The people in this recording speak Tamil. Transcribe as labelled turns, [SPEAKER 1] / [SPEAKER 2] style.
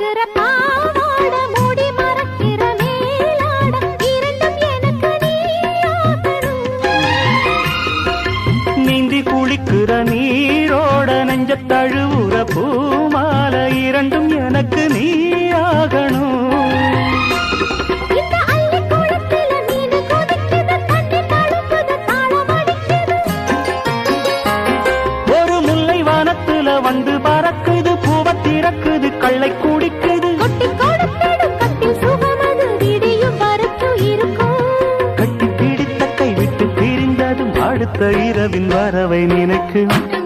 [SPEAKER 1] மணக்கிற பாவாட மூடி மறக்கிற மேலாட இரண்டும் எனக்கு நீயாகணும்.
[SPEAKER 2] நீந்தி குளிக்கிற நீரோட நெஞ்ச தழுவுற பூமால இரண்டும் எனக்கு நீயாகணும். ஒரு முல்லை வானத்துல வந்து பறக்குது, பூவ திறக்குது, கள்ளை குடிக்குது. கட்டி பிடித்த கை விட்டு பிரிந்ததும் அடுத்த இரவின் வரவை நினைக்கும்.